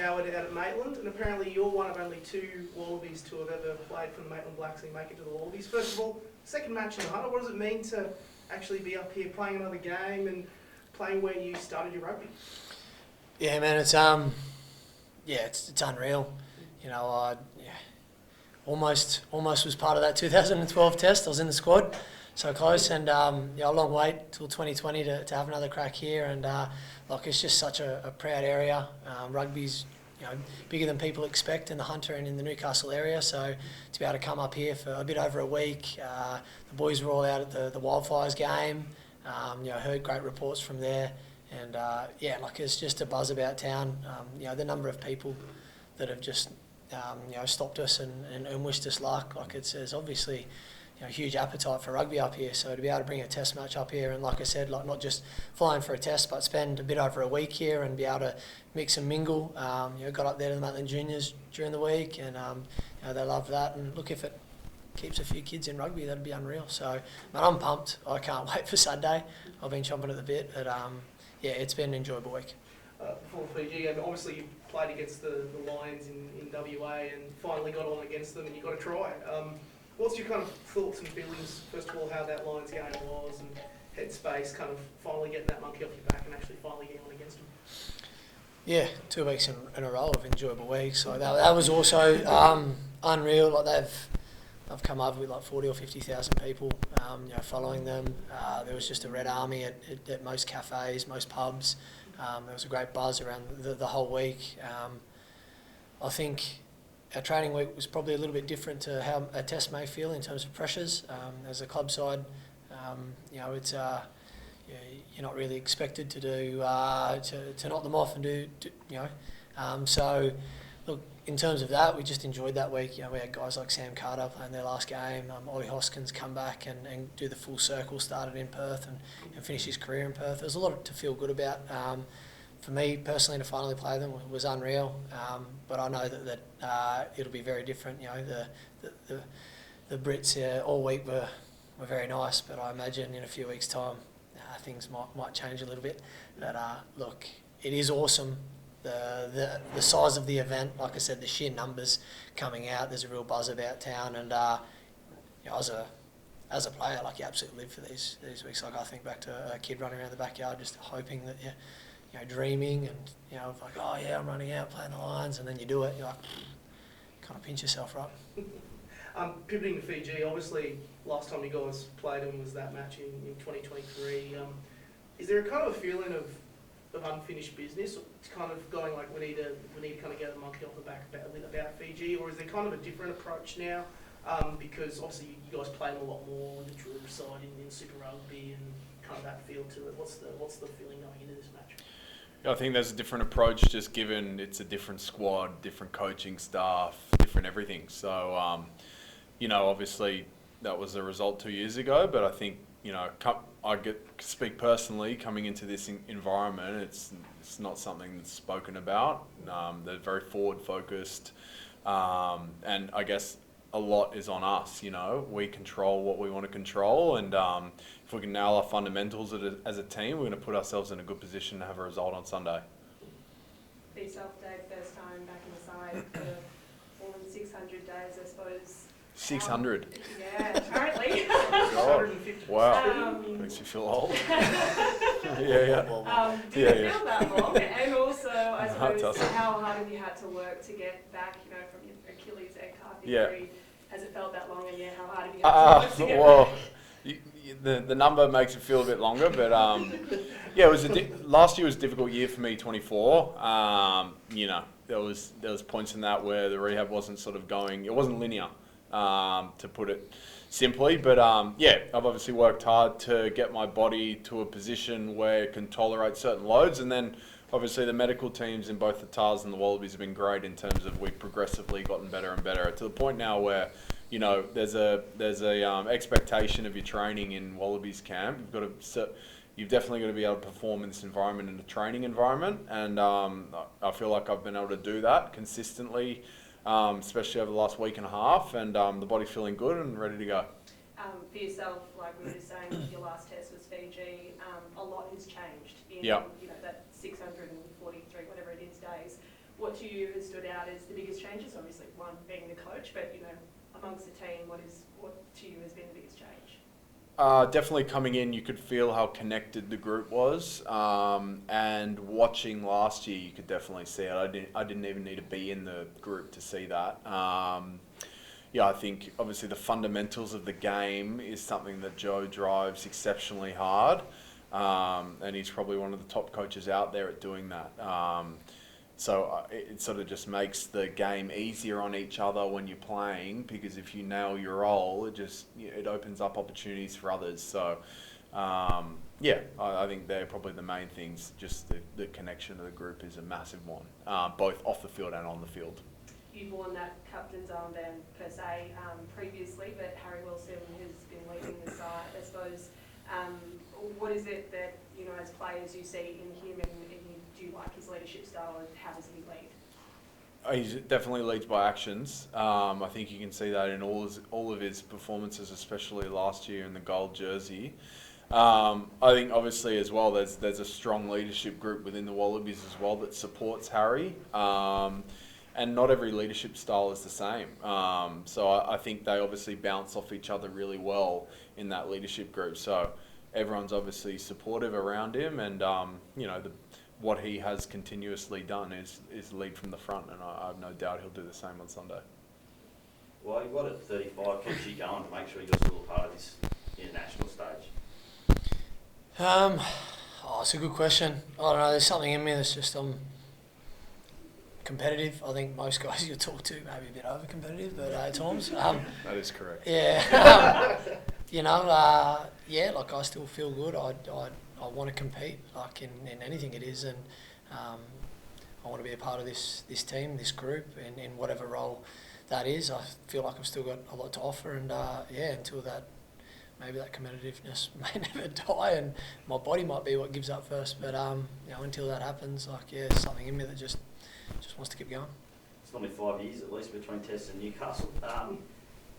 Howard out at Maitland, and apparently you're one of only 2 Wallabies to have ever played for the Maitland Blacks and make it to the Wallabies. First of all, second match in the huddle, what does it mean to actually be up here playing another game and playing where you started your rugby? Yeah, man, it's unreal. You know, I almost was part of that 2012 test. I was in the squad, so close, and a long wait till 2020 to have another crack here, and it's just such a proud area. Rugby's bigger than people expect in the Hunter and in the Newcastle area, so to be able to come up here for a bit over a week, the boys were all out at the Wildfires game. Heard great reports from there, and it's just a buzz about town. The number of people that have just stopped us and wished us luck. There's obviously a huge appetite for rugby up here, so to be able to bring a test match up here, and like I said, not just flying for a test, but spend a bit over a week here and be able to mix and mingle. Got up there to the Maitland Juniors during the week, and they love that. And look, if it keeps a few kids in rugby, that'd be unreal. So, man, I'm pumped. I can't wait for Saturday. I've been chomping at the bit, but it's been an enjoyable week. Before Fiji, obviously you played against the Lions in WA and finally got on against them, and you got a try. What's your kind of thoughts and feelings, first of all, how that Lions game was and headspace, kind of finally getting that monkey off your back and actually finally getting on against them? Yeah, 2 weeks in a row of enjoyable weeks. So that was also unreal. Like they've come over with 40 or 50,000 people, following them. There was just a red army at most cafes, most pubs. There was a great buzz around the whole week. I think our training week was probably a little bit different to how a test may feel in terms of pressures. As a club side, it's you're not really expected to do to knock them off and do. So look, in terms of that, we just enjoyed that week. We had guys like Sam Carter playing their last game. Ollie Hoskins come back and do the full circle. Started in Perth and finish his career in Perth. There's a lot to feel good about. For me personally, to finally play them was unreal. But I know that it'll be very different. The Brits all week were very nice, but I imagine in a few weeks' time things might change a little bit. But look, it is awesome. The size of the event, like I said, the sheer numbers coming out. There's a real buzz about town, and as a player, you absolutely live for these weeks. I think back to a kid running around the backyard, just hoping that dreaming and oh yeah, I'm running out playing the Lions, and then you do it. You're like, kind of pinch yourself, right? Pivoting to Fiji, obviously last time you guys played them was that match in 2023. Is there a kind of a feeling of unfinished business? It's kind of going we need to kind of get the monkey off the back about Fiji, or is there kind of a different approach now? Because obviously you guys play them a lot more with the Drew side in Super Rugby and kind of that feel to it. What's the feeling going into this match? I think there's a different approach, just given it's a different squad, different coaching staff, different everything. So, obviously that was the result 2 years ago, but I think, speak personally, coming into this environment, it's not something that's spoken about. They're very forward focused, and I guess a lot is on us. We control what we want to control, and if we can nail our fundamentals as a team, we're going to put ourselves in a good position to have a result on Sunday. For yourself, Dave, first time back in the side for more than 600 days, I suppose. 600? Yeah, apparently. Wow. Makes you feel old. Yeah. Did it feel that long? And also, I suppose, how hard have you had to work to get back, from your Achilles and calf injury? Has it felt that long? And how hard have you had to work to get back? The number makes it feel a bit longer, but it was last year was a difficult year for me. 24. There was points in that where the rehab wasn't sort of going. It wasn't linear, to put it simply. But I've obviously worked hard to get my body to a position where it can tolerate certain loads, and then obviously the medical teams in both the Tars and the Wallabies have been great in terms of we've progressively gotten better and better to the point now where there's a expectation of your training in Wallabies camp. You've definitely got to be able to perform in this environment, in a training environment, and I feel like I've been able to do that consistently, especially over the last week and a half, and the body's feeling good and ready to go. For yourself, like we were just saying, your last test was Fiji. A lot has changed in that 643, whatever it is, days. what to you has stood out as the biggest changes? Obviously, one being the coach, but amongst the team, what to you has been the biggest change? Definitely coming in, you could feel how connected the group was, and watching last year, you could definitely see it. I didn't even need to be in the group to see that. I think obviously the fundamentals of the game is something that Joe drives exceptionally hard, and he's probably one of the top coaches out there at doing that. So it sort of just makes the game easier on each other when you're playing, because if you nail your role, it opens up opportunities for others. So I think they're probably the main things. Just the connection of the group is a massive one, both off the field and on the field. You've worn that captain's armband per se previously, but Harry Wilson has been leading the side, I suppose. What is it that, as players you see in him, and do you like his leadership style, and how does he lead? He definitely leads by actions. I think you can see that in all of his performances, especially last year in the gold jersey. I think obviously as well there's a strong leadership group within the Wallabies as well that supports Harry. And not every leadership style is the same. So I think they obviously bounce off each other really well in that leadership group. So everyone's obviously supportive around him, and what he has continuously done is lead from the front, and I have no doubt he'll do the same on Sunday. Well, what at 35 keeps you going to make sure you're still a part of this international stage? It's a good question. I don't know, there's something in me that's just competitive. I think most guys you talk to maybe a bit over competitive, but at times. That is correct. Yeah. Like I still feel good. I want to compete, like in anything it is, and I want to be a part of this team, this group, in whatever role that is. I feel like I've still got a lot to offer, and until that, maybe that competitiveness may never die, and my body might be what gives up first. But until that happens, there's something in me that just wants to keep going. It's normally 5 years at least between Tests and Newcastle.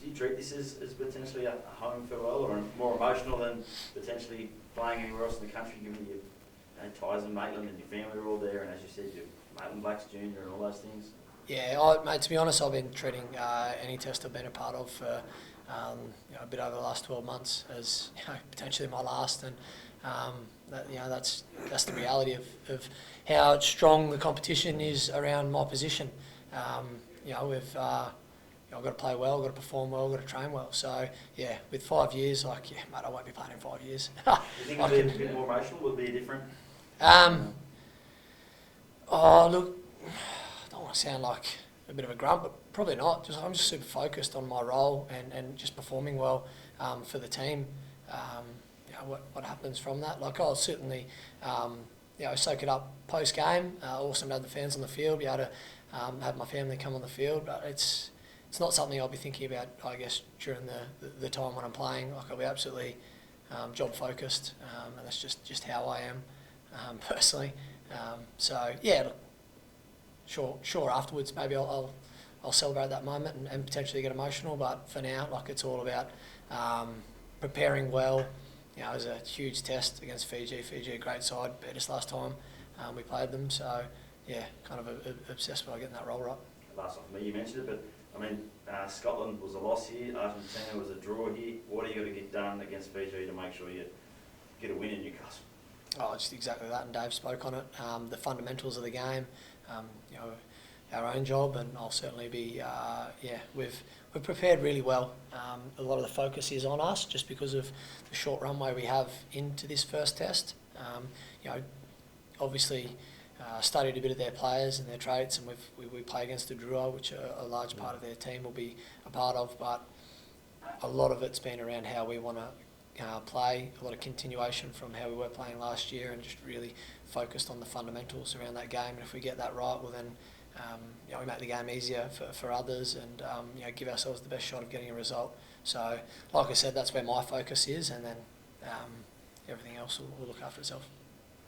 Do you treat this as potentially a home farewell, or more emotional than potentially playing anywhere else in the country, given your ties in Maitland and your family are all there, and as you said, your Maitland Blacks Junior and all those things? Yeah, mate, to be honest, I've been treating any test I've been a part of for a bit over the last 12 months as potentially my last, and that's the reality of how strong the competition is around my position. I've got to play well, I've got to perform well, I've got to train well. So, with 5 years, mate, I won't be playing in 5 years. Do you think it'll be a bit more emotional? Will it be different? Look, I don't want to sound like a bit of a grump, but probably not. I'm just super focused on my role and just performing well for the team. What happens from that? I'll certainly, soak it up post-game. Awesome to have the fans on the field, be able to have my family come on the field. But it's not something I'll be thinking about, I guess, during the time when I'm playing. I'll be absolutely job focused, and that's just how I am personally. Sure. Afterwards, maybe I'll celebrate that moment and potentially get emotional. But for now, it's all about preparing well. It was a huge test against Fiji. Fiji, a great side, beat us last time we played them. So kind of obsessed with getting that role right. Last one for me, you mentioned it, but Scotland was a loss here, Argentina was a draw here. What are you got to get done against Fiji to make sure you get a win in Newcastle? Just exactly that, and Dave spoke on it. The fundamentals of the game, our own job, and I'll certainly be, we've prepared really well. A lot of the focus is on us just because of the short runway we have into this first test. Obviously studied a bit of their players and their traits, and we play against the Drua, which a large part of their team will be a part of, but a lot of it's been around how we want to play, a lot of continuation from how we were playing last year, and just really focused on the fundamentals around that game. And if we get that right, well then we make the game easier for others, and give ourselves the best shot of getting a result. So, like I said, that's where my focus is, and then everything else will look after itself.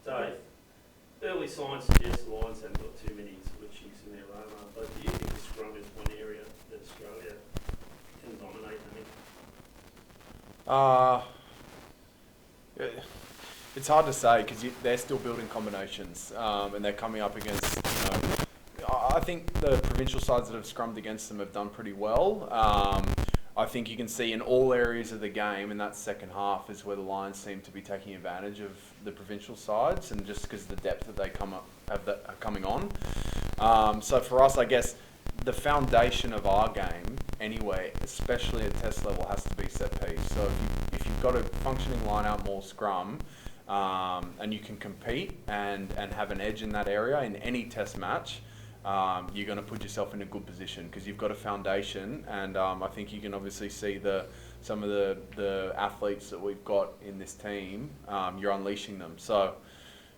Dave, early signs suggest the Lions haven't got too many sort of chinks in their armour, but do you think the scrum is one area that Australia can dominate? It's hard to say because they're still building combinations, and they're coming up against. I I think the provincial sides that have scrummed against them have done pretty well. I think you can see in all areas of the game in that second half is where the Lions seem to be taking advantage of the provincial sides, and just because of the depth that they are coming on. So for us, I guess the foundation of our game, anyway, especially at test level, has to be set piece. So if you've got a functioning line-out more scrum, and you can compete and have an edge in that area in any test match, you're going to put yourself in a good position because you've got a foundation. And I think you can obviously see some of the athletes that we've got in this team. You're unleashing them. So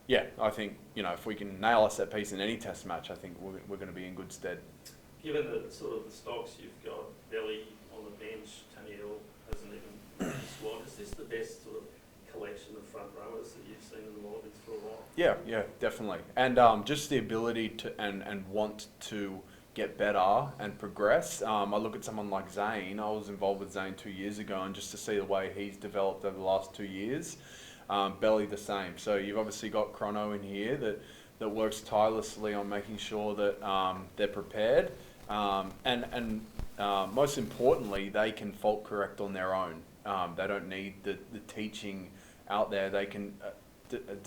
yeah, I think if we can nail a set piece in any test match, I think we're going to be in good stead. Given the sort of the stocks you've got, Belly on the bench, Taniel hasn't even made the squad. Is this the best sort of collection of front rowers that you've seen in the Wallabies for a while? Yeah, definitely. And just the ability to and want to get better and progress. I look at someone like Zane. I was involved with Zane 2 years ago, and just to see the way he's developed over the last 2 years, Belly the same. So you've obviously got Chrono in here that works tirelessly on making sure that they're prepared. And most importantly, they can fault correct on their own. They don't need the teaching out there. They can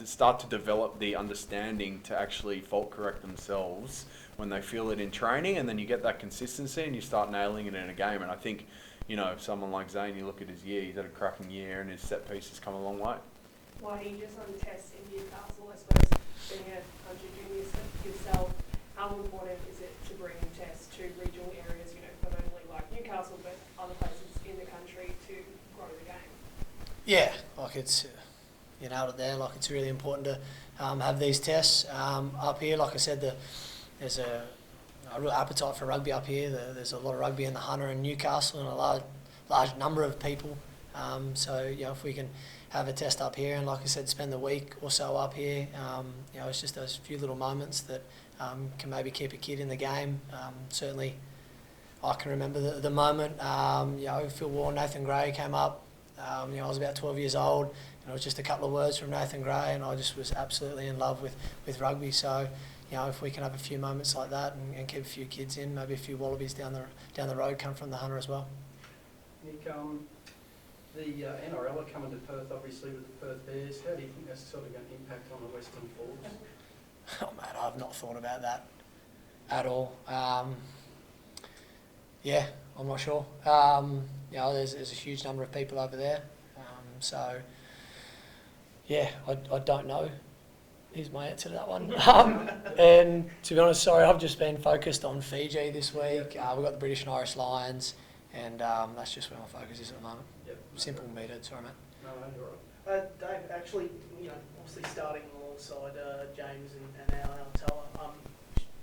start to develop the understanding to actually fault correct themselves when they feel it in training, and then you get that consistency and you start nailing it in a game. And I think, someone like Zane, you look at his year, he's had a cracking year, and his set piece has come a long way. Why do you just on tests in Newcastle, I suppose, being a country junior yourself, how important is it to bring tests to regional areas, not only like Newcastle, but other places in the country to grow the game? Yeah, like it's, you nailed it there. Like it's really important to have these tests up here. Like I said, there's a real appetite for rugby up here. There's a lot of rugby in the Hunter and Newcastle, and a large number of people. So if we can have a test up here, and like I said, spend the week or so up here, it's just those few little moments that can maybe keep a kid in the game. Certainly, I can remember the moment. Phil Warren, Nathan Gray came up. I was about 12 years old, and it was just a couple of words from Nathan Gray, and I just was absolutely in love with rugby. So, if we can have a few moments like that and keep a few kids in, maybe a few Wallabies down the road come from the Hunter as well. Nick, the NRL are coming to Perth, obviously, with the Perth Bears. How do you think that's sort of going to impact on the Western Force? Oh, mate, I've not thought about that at all. Yeah, I'm not sure. There's a huge number of people over there. So, yeah, I don't know. Here's my answer to that one. And to be honest, sorry, I've just been focused on Fiji this week. We've got the British and Irish Lions, and that's just where my focus is at the moment. Yep. Simple metered, sorry, mate. No, you're right. Dave, actually, obviously starting alongside James and Altoa,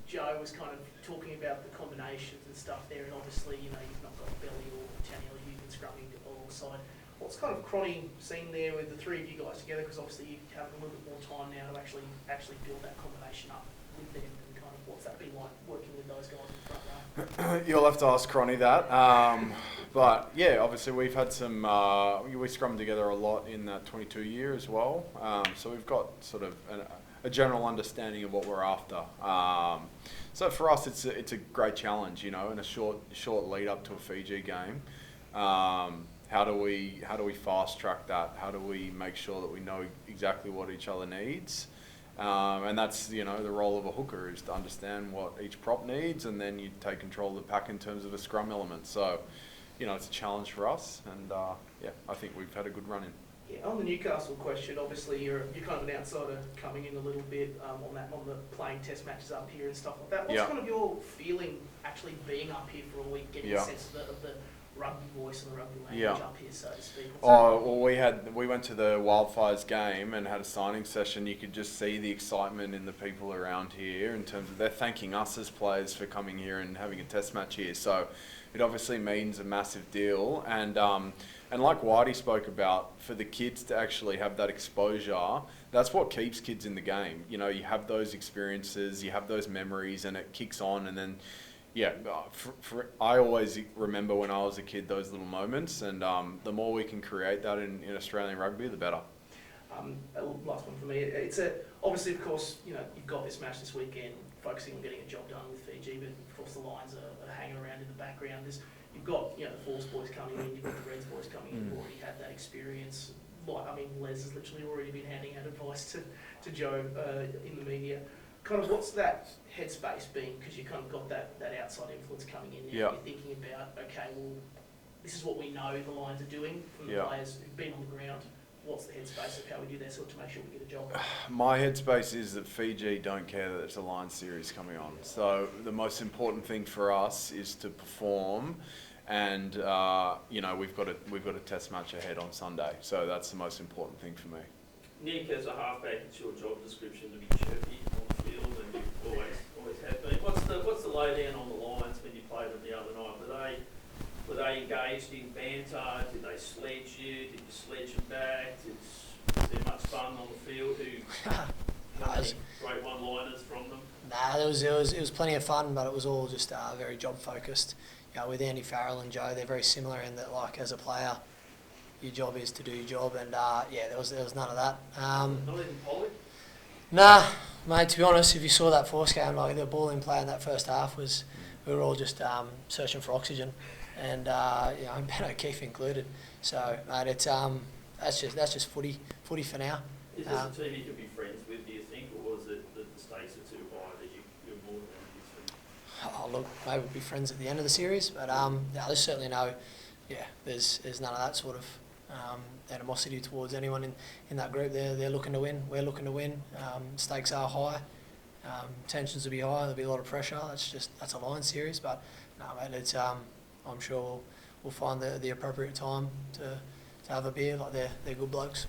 Joe was kind of talking about the combinations and stuff there, and obviously, you've not got Belly or Taniel, you've been scrumming alongside. What's kind of Cronny seen there with the three of you guys together? Because obviously you have a little bit more time now to actually build that combination up with them, and kind of what's that been like working with those guys in the front row? You'll have to ask Cronny that. But yeah, obviously we've had some, we scrummed together a lot in that 22 year as well. So we've got sort of a general understanding of what we're after. So for us, it's a great challenge, in a short lead up to a Fiji game. How do we fast track that? How do we make sure that we know exactly what each other needs? And that's, the role of a hooker is to understand what each prop needs, and then you take control of the pack in terms of a scrum element. So, it's a challenge for us, and I think we've had a good run in. Yeah, on the Newcastle question, obviously you're kind of an outsider coming in a little bit on the playing test matches up here and stuff like that. What's kind of your feeling actually being up here for a week, getting a sense of the rugby voice and the rugby language up here, so to speak? We went to the Wildfires game and had a signing session. You could just see the excitement in the people around here in terms of they're thanking us as players for coming here and having a test match here. So it obviously means a massive deal. And like Whitey spoke about, for the kids to actually have that exposure, that's what keeps kids in the game. You have those experiences, you have those memories, and it kicks on. And then, I always remember when I was a kid those little moments, and the more we can create that in Australian rugby, the better. Last one for me. It's obviously, of course, you've got this match this weekend. focusing on getting a job done with Fiji, but of course the Lions are hanging around in the background. You've got the Force boys coming in, you've got the Reds boys coming in, who've already had that experience. Les has literally already been handing out advice to Joe in the media. Kind of what's that headspace been? Because you kind of got that outside influence coming in. You're thinking about, okay, well, this is what we know the Lions are doing from the players who've been on the ground. What's the headspace of how we do that sort to make sure we get a job? My headspace is that Fiji don't care that it's a Lions series coming on. So the most important thing for us is to perform, and we've got a test match ahead on Sunday. So that's the most important thing for me. Nick, as a halfback, it's your job description to be chirpy on the field, and you always have been. What's the lowdown on the Lions when you played them the other night? Were they engaged in banter? Did they sledge you? Did you sledge them back? Was there much fun on the field? Great one-liners from them? Nah, it was plenty of fun, but it was all just very job focused. With Andy Farrell and Joe, they're very similar in that, like, as a player, your job is to do your job, and there was none of that. Not even Pollock? Nah, mate. To be honest, if you saw that Force game, like the balling play in that first half we were all just searching for oxygen, and Ben O'Keefe included. So, mate, it's that's just footy for now. Is this a team you can be friends with, do you think, or is it that the stakes are too high that you're more than Oh, look, maybe we'll be friends at the end of the series, but there's certainly there's none of that sort of animosity towards anyone in that group. They're looking to win. We're looking to win. Stakes are high. Tensions will be high. There'll be a lot of pressure. That's a Lions series, but no, mate. It's I'm sure we'll find the appropriate time to have a beer. Like they're good blokes.